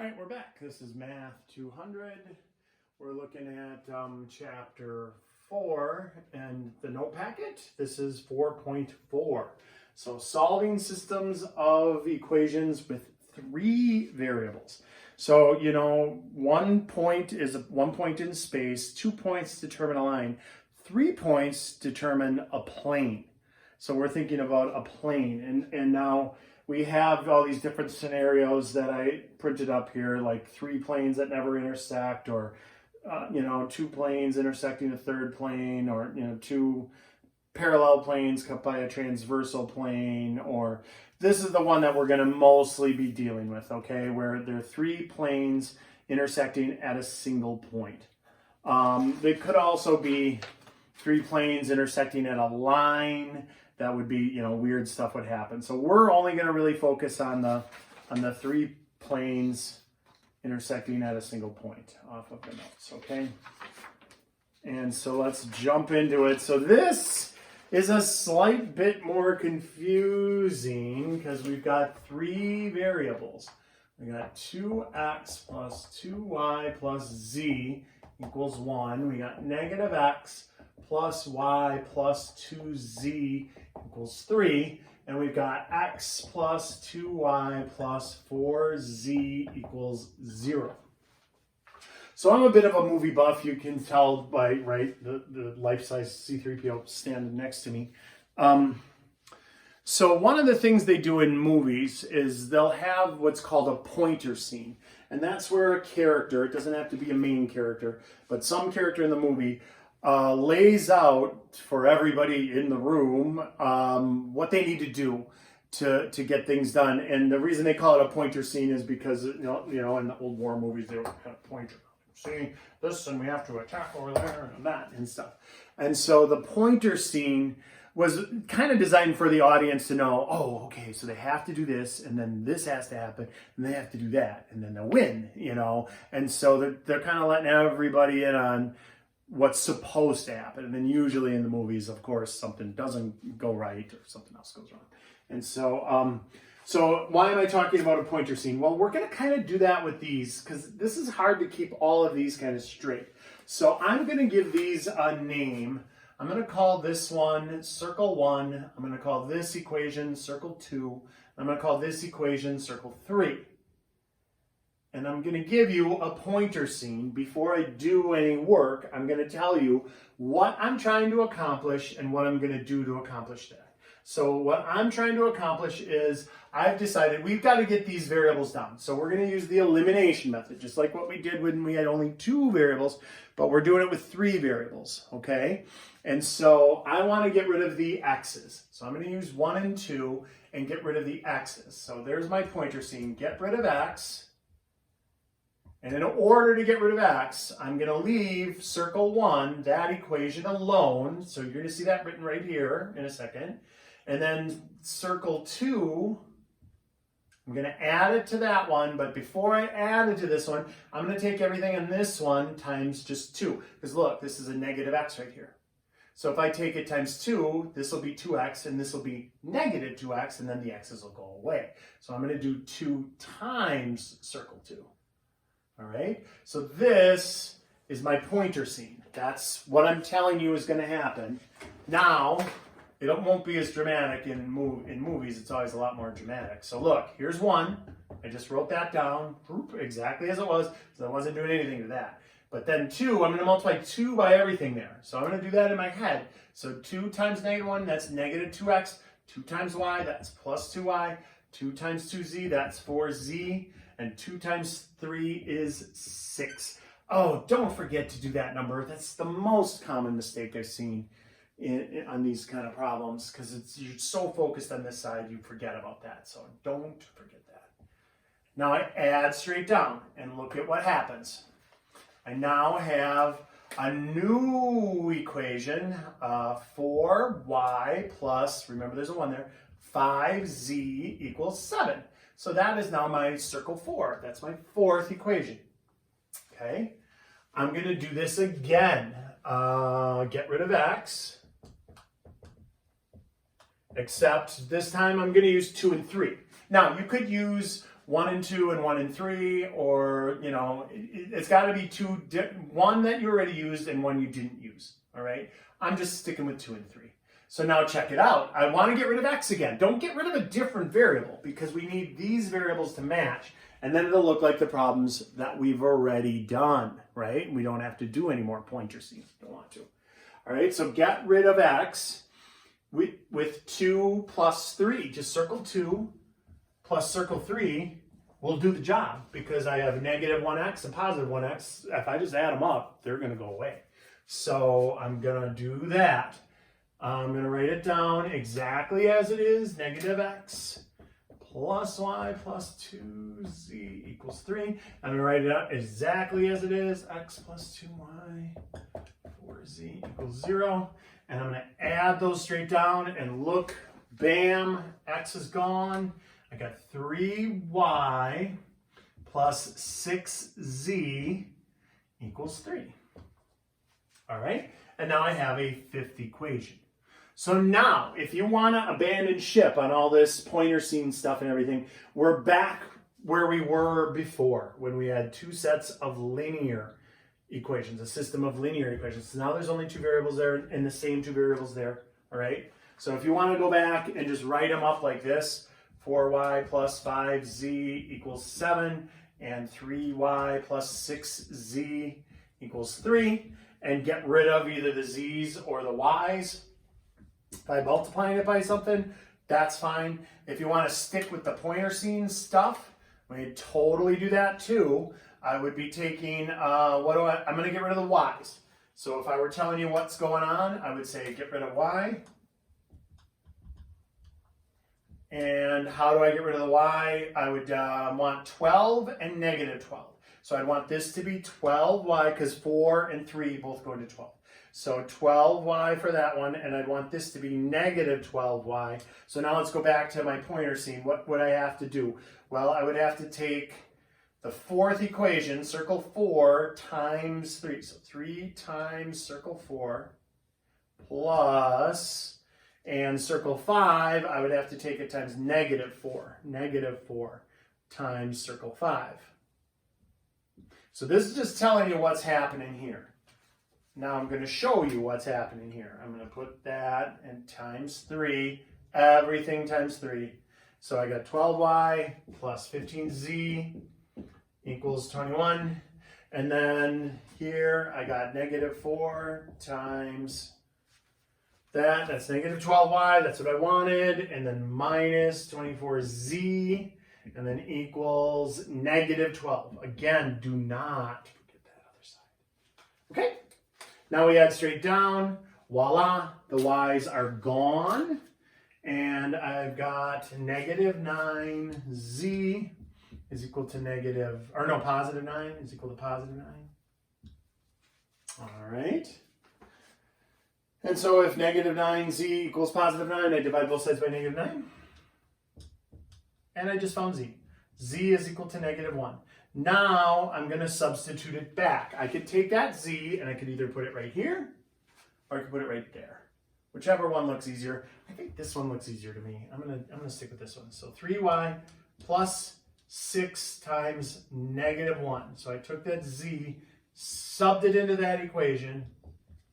right, we're back. This is Math 200. We're looking at Chapter 4 and the note packet. This is 4.4. So solving systems of equations with three variables. So, you know, 1 point is 1 point in space, 2 points determine a line, 3 points determine a plane. So we're thinking about a plane, and now we have all these different scenarios that I printed up here, like 3 planes that never intersect, or, you know, 2 planes intersecting a third plane, or, you know, 2 parallel planes cut by a transversal plane, or this is the one that we're going to mostly be dealing with, okay, where there are 3 planes intersecting at a single point. They could also be 3 planes intersecting at a line. That would be, you know, weird stuff would happen. So we're only going to really focus on the 3 planes intersecting at a single point off of the notes, okay? And so let's jump into it. So this is a slight bit more confusing because we've got 3 variables. We got 2x plus 2y plus z equals 1. We got negative x plus y plus 2z equals 3. And we've got x plus 2y plus 4z equals 0. So I'm a bit of a movie buff. You can tell by, right, the life-size C-3PO standing next to me. So one of the things they do in movies is they'll have what's called a pointer scene. And that's where a character, it doesn't have to be a main character, but some character in the movie lays out for everybody in the room what they need to do to get things done. And the reason they call it a pointer scene is because, you know, in the old war movies, they would kind of point, see this, and we have to attack over there and that and stuff. And so the pointer scene was kind of designed for the audience to know, oh, okay, so they have to do this, and then this has to happen, and they have to do that, and then they'll win, you know. And so they're kind of letting everybody in on what's supposed to happen. And then usually in the movies, of course, something doesn't go right or something else goes wrong. And so, so why am I talking about a pointer scene? Well, we're going to kind of do that with these because this is hard to keep all of these kind of straight. So I'm going to give these a name. I'm going to call this one circle 1. I'm going to call this equation circle 2. I'm going to call this equation circle 3. And I'm going to give you a pointer scene. Before I do any work, I'm going to tell you what I'm trying to accomplish and what I'm going to do to accomplish that. So what I'm trying to accomplish is I've decided we've got to get these variables down. So we're going to use the elimination method, just like what we did when we had only 2 variables, but we're doing it with 3 variables, okay? And so I want to get rid of the x's. So I'm going to use 1 and 2 and get rid of the x's. So there's my pointer scene. Get rid of x. And in order to get rid of x, I'm going to leave circle 1, that equation alone. So you're going to see that written right here in a second. And then circle 2, I'm going to add it to that one. But before I add it to this one, I'm going to take everything in this one times just 2. Because look, this is a negative x right here. So if I take it times 2, this will be 2x, and this will be negative 2x, and then the x's will go away. So I'm going to do 2 times circle 2. All right, so this is my pointer scene. That's what I'm telling you is going to happen. Now, it won't be as dramatic in movies. It's always a lot more dramatic. So look, here's 1. I just wrote that down exactly as it was, so I wasn't doing anything to that. But then 2, I'm going to multiply 2 by everything there. So I'm going to do that in my head. So 2 times negative 1, that's negative 2x. 2 times y, that's plus 2y. 2 times 2z, that's 4z. And 2 times 3 is 6. Oh, don't forget to do that number. That's the most common mistake I've seen on these kind of problems because you're so focused on this side, you forget about that. So don't forget that. Now I add straight down and look at what happens. I now have a new equation, 4y plus, remember there's a 1 there, 5z equals 7. So that is now my circle 4. That's my 4th equation. Okay, I'm going to do this again. Get rid of x. Except this time I'm going to use 2 and 3. Now you could use 1 and 2 and 1 and 3, or, you know, it's got to be one that you already used and one you didn't use, all right? I'm just sticking with 2 and 3. So now check it out. I want to get rid of x again. Don't get rid of a different variable because we need these variables to match. And then it'll look like the problems that we've already done, right? We don't have to do any more pointer scenes. Don't want to. All right, so get rid of x with 2 plus 3. Just circle 2 plus circle 3 will do the job because I have negative 1x and positive 1x. If I just add them up, they're going to go away. So I'm going to do that. I'm going to write it down exactly as it is, negative x plus y plus 2z equals 3. I'm going to write it out exactly as it is, x plus 2y 4z equals 0. And I'm going to add those straight down and look, bam, x is gone. I got 3y plus 6z equals 3. All right, and now I have a fifth equation. So now, if you want to abandon ship on all this pointer scene stuff and everything, we're back where we were before when we had two sets of linear equations, a system of linear equations. So now there's only two variables there and the same two variables there, all right? So if you want to go back and just write them up like this, 4y plus 5z equals 7, and 3y plus 6z equals 3, and get rid of either the z's or the y's by multiplying it by something, that's fine. If you want to stick with the pointer scene stuff, we totally do that too. I would be taking, I'm going to get rid of the y's. So if I were telling you what's going on, I would say get rid of y. And how do I get rid of the y? I would want 12 and negative 12. So I'd want this to be 12y because 4 and 3 both go to 12. So 12y for that one, and I'd want this to be negative 12y. So now let's go back to my pointer scene. What would I have to do? Well, I would have to take the fourth equation, circle 4 times 3. So 3 times circle 4 plus, and circle 5, I would have to take it times negative 4. Negative 4 times circle 5. So this is just telling you what's happening here. Now I'm going to show you what's happening here. I'm going to put that and times 3, everything times 3. So I got 12y plus 15z equals 21. And then here I got negative 4 times that. That's negative 12y. That's what I wanted. And then minus 24z. And then equals negative 12. Again, do not forget that other side. Okay? Now we add straight down. Voila, the y's are gone. And I've got negative 9z is equal to positive 9 is equal to positive 9. All right. And so if negative 9z equals positive 9, I divide both sides by negative 9. And I just found z. Z is equal to negative 1. Now I'm going to substitute it back. I could take that z and I could either put it right here or I could put it right there. Whichever one looks easier. I think this one looks easier to me. I'm gonna stick with this one. So 3y plus 6 times negative 1. So I took that z, subbed it into that equation,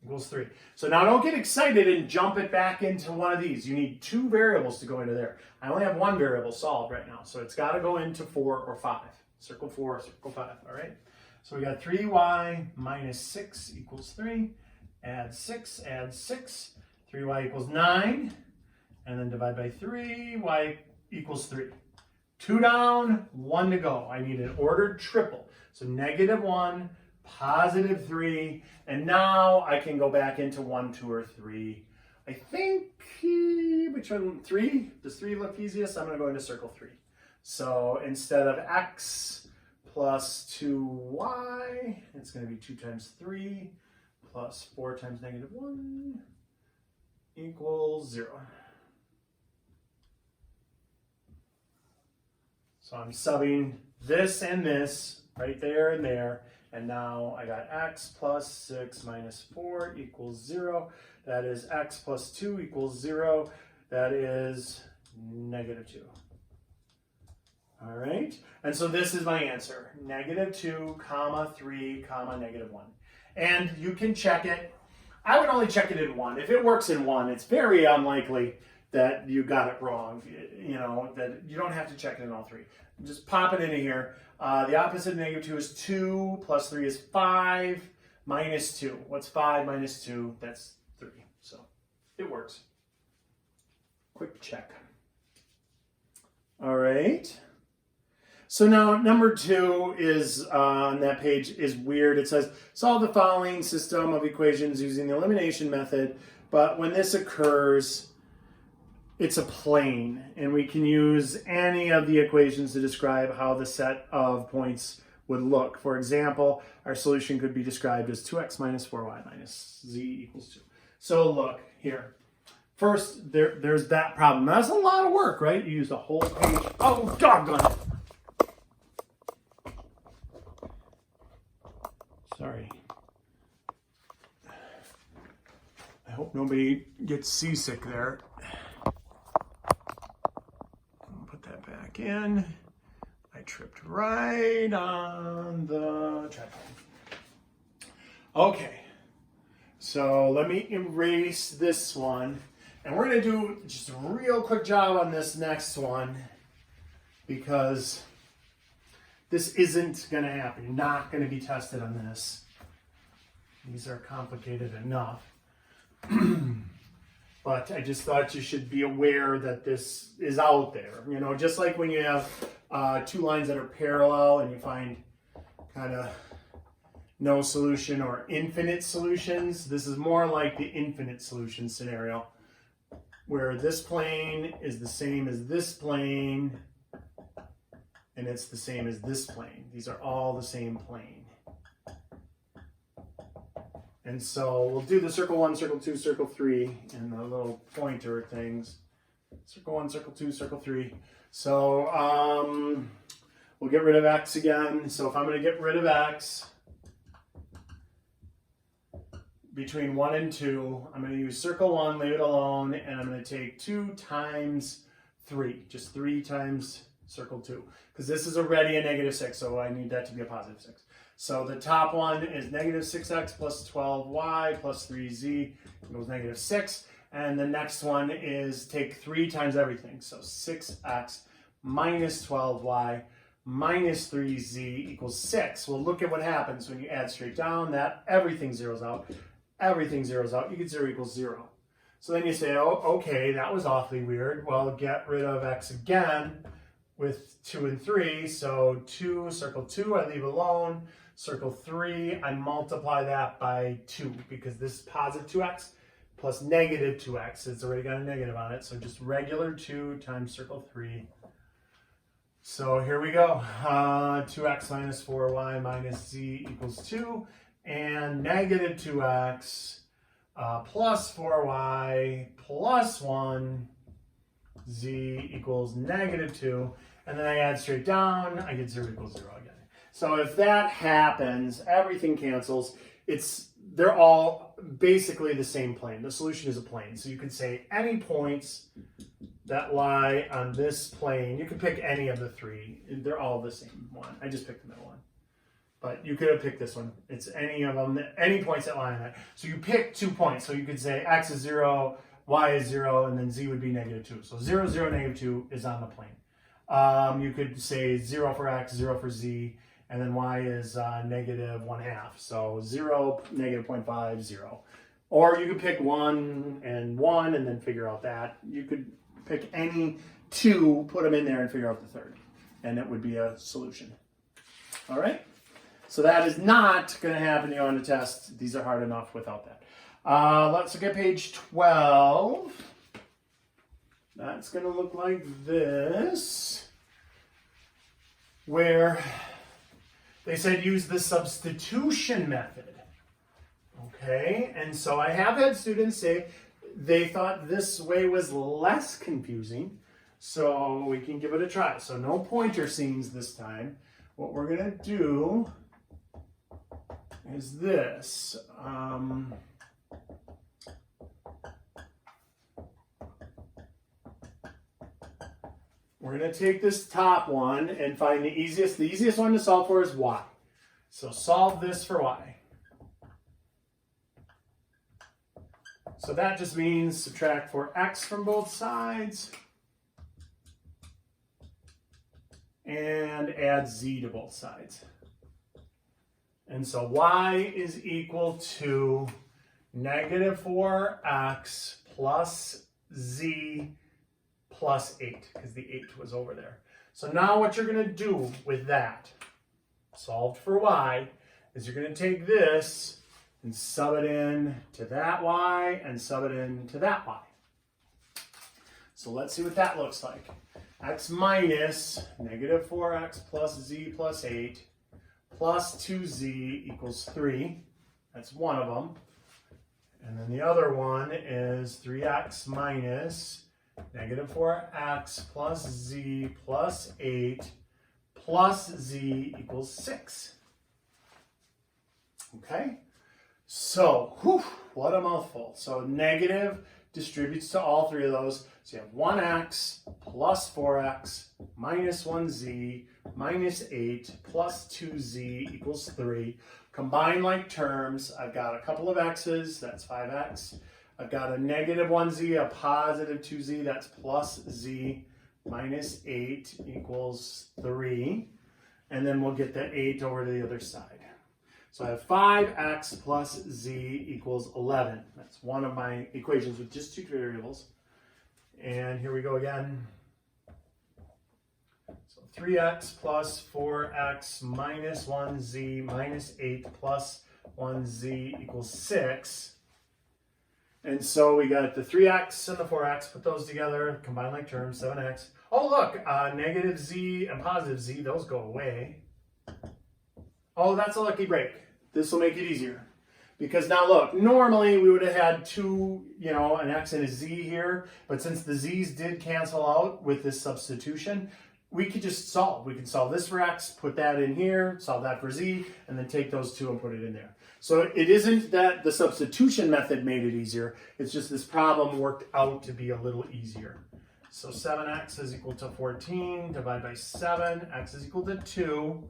equals 3. So now don't get excited and jump it back into one of these. You need two variables to go into there. I only have one variable solved right now, so it's got to go into 4 or 5. Circle 4, circle 5, all right? So we got 3y minus 6 equals 3. Add 6, 3y equals 9. And then divide by 3, y equals 3. 2 down, 1 to go. I need an ordered triple. So negative 1, positive 3, and now I can go back into 1, 2, or 3. I think, which one? 3? Does 3 look easiest? I'm going to go into circle 3. So instead of x plus 2y, it's going to be 2 times 3 plus 4 times negative 1 equals 0. So I'm subbing this and this right there and there. And now I got x plus 6 minus 4 equals 0. That is x plus 2 equals 0. That is negative 2. All right, and so this is my answer, -2, comma 3, comma -1. And you can check it. I would only check it in one. If it works in one, it's very unlikely that you got it wrong. You know, that you don't have to check it in all three. Just pop it into here. The opposite of -2 is 2, plus 3 is 5, minus 2. What's 5 minus 2? That's 3. So it works. Quick check. All right. So now number 2 is on that page is weird. It says solve the following system of equations using the elimination method. But when this occurs, it's a plane, and we can use any of the equations to describe how the set of points would look. For example, our solution could be described as 2x minus 4y minus z equals 2. So look here. First, there's that problem. That's a lot of work, right? You use the whole page. Oh, doggone it. Sorry. I hope nobody gets seasick there. Put that back in. I tripped right on the tripod. Okay. So let me erase this one. And we're going to do just a real quick job on this next one, because this isn't going to happen. You're not going to be tested on this. These are complicated enough. But I just thought you should be aware that this is out there. You know, just like when you have two lines that are parallel and you find kind of no solution or infinite solutions, this is more like the infinite solution scenario, where this plane is the same as this plane, and it's the same as this plane. These are all the same plane. And so we'll do the circle 1, circle 2, circle 3, and the little pointer things. Circle 1, circle 2, circle 3. So we'll get rid of x again. So if I'm going to get rid of x between 1 and 2, I'm going to use circle 1, leave it alone, and I'm going to take 2 times 3. Just 3 times circle 2. Because this is already a -6, so I need that to be a +6. So the top one is -6x plus 12y plus 3z equals -6. And the next one is take 3 times everything. So 6x minus 12y minus 3z equals 6. Well, look at what happens when you add straight down. That everything zeroes out. Everything zeroes out. You get 0 equals 0. So then you say, oh, okay, that was awfully weird. Well, get rid of x again with 2 and 3. So 2, circle 2, I leave alone. Circle 3, I multiply that by 2, because this is positive 2x plus negative 2x. It's already got a negative on it. So just regular 2 times circle 3. So here we go. 2x minus 4y minus z equals 2. And negative 2x plus 4y plus 1 z equals -2. And then I add straight down. I get 0 equals 0 again. So if that happens, everything cancels. They're all basically the same plane. The solution is a plane. So you could say any points that lie on this plane. You could pick any of the 3. They're all the same one. I just picked the middle one. But you could have picked this one. It's any of them, any points that lie on that. So you pick 2 points. So you could say x is 0, y is 0, and then z would be -2. So 0, 0, -2 is on the plane. You could say 0 for x, 0 for z, and then y is -1/2. So 0, -0.5, 0. Or you could pick 1 and 1 and then figure out that. You could pick any 2, put them in there and figure out the third. And it would be a solution. All right? So that is not going to happen on the test. These are hard enough without that. Let's look at page 12. That's going to look like this, where they said use the substitution method. Okay, and so I have had students say they thought this way was less confusing, so we can give it a try. So no pointer scenes this time. What we're going to do is this. we're going to take this top one and find the easiest one to solve for is y. So solve this for y. So that just means subtract 4x from both sides and add z to both sides. And so y is equal to negative 4x plus z plus 8, because the 8 was over there. So now what you're going to do with that, solved for y, is you're going to take this and sub it in to that y and sub it in to that y. So let's see what that looks like. X minus negative 4x plus z plus 8 plus 2z equals 3. That's one of them. And then the other one is 3x minus negative 4x plus z plus 8 plus z equals 6. Okay? So, what a mouthful. So negative distributes to all three of those. So you have 1x plus 4x minus 1z minus 8 plus 2z equals 3. Combine like terms. I've got a couple of x's, that's 5x. I've got a negative 1z, a positive 2z, that's plus z minus 8 equals 3. And then we'll get the 8 over to the other side. So I have 5x plus z equals 11. That's one of my equations with just two variables. And here we go again. So 3x plus 4x minus 1z minus 8 plus 1z equals 6. And so we got the 3x and the 4x, put those together, combine like terms, 7x. Oh look, negative z and positive z, those go away. Oh, that's a lucky break. This will make it easier. Because now look, normally we would have had two, an x and a z here, but since the z's did cancel out with this substitution, we could just solve. We could solve this for x, put that in here, solve that for z, and then take those two and put it in there. So it isn't that the substitution method made it easier, it's just this problem worked out to be a little easier. So 7x is equal to 14, divide by 7, x is equal to 2.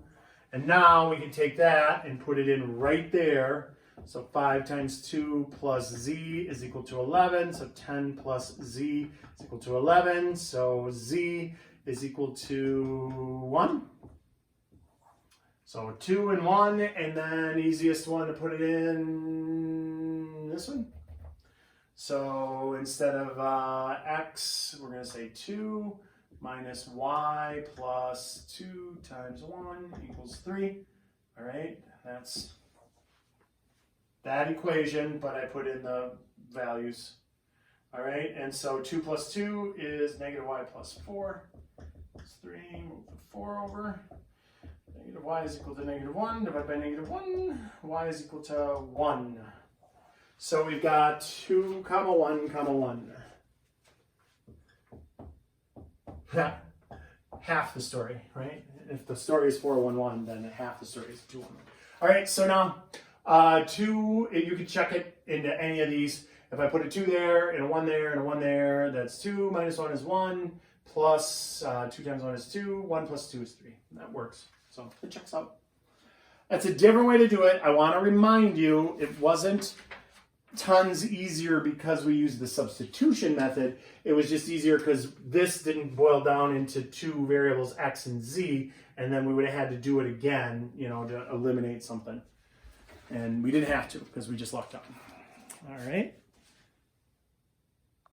And now we can take that and put it in right there. So 5 times 2 plus z is equal to 11. So 10 plus z is equal to 11. So z is equal to 1. So 2 and 1, and then easiest one to put it in, this one. So instead of x, we're going to say 2 minus y plus 2 times 1 equals 3. All right, that's that equation, but I put in the values. All right, and so 2 plus 2 is negative y plus 4. That's 3, move the 4 over. Negative y is equal to negative 1, divided by negative 1. Y is equal to 1. So we've got 2 comma 1 comma 1. Half the story, right? If the story is 411, then half the story is 211. All right, so now 2, you can check it into any of these. If I put a 2 there, and a 1 there, and a 1 there, that's 2 minus 1 is 1, plus 2 times 1 is 2, 1 plus 2 is 3. That works. So it checks out. That's a different way to do it. I want to remind you, it wasn't tons easier because we used the substitution method. It was just easier because this didn't boil down into two variables, x and z, and then we would have had to do it again, to eliminate something. And we didn't have to because we just lucked out. All right.